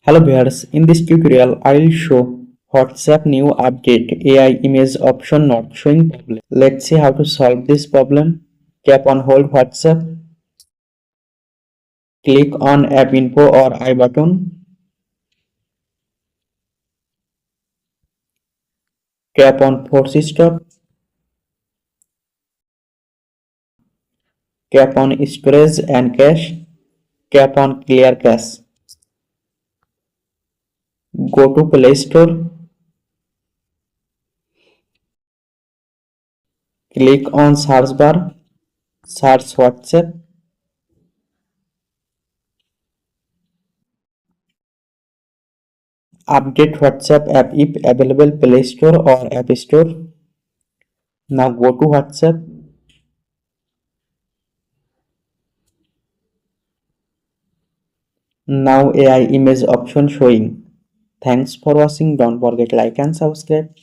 Hello viewers, in this tutorial I will show WhatsApp new update AI image option not showing problem. Let's see how to solve this problem. Tap on hold WhatsApp, click on app info or I button, tap on force stop, tap on storage and cache, tap on clear cache. Go to Play Store, click on search bar, search WhatsApp. Update WhatsApp app if available Play Store or App Store. Now go to WhatsApp. Now AI image option showing. Thanks for watching. Don't forget like and subscribe.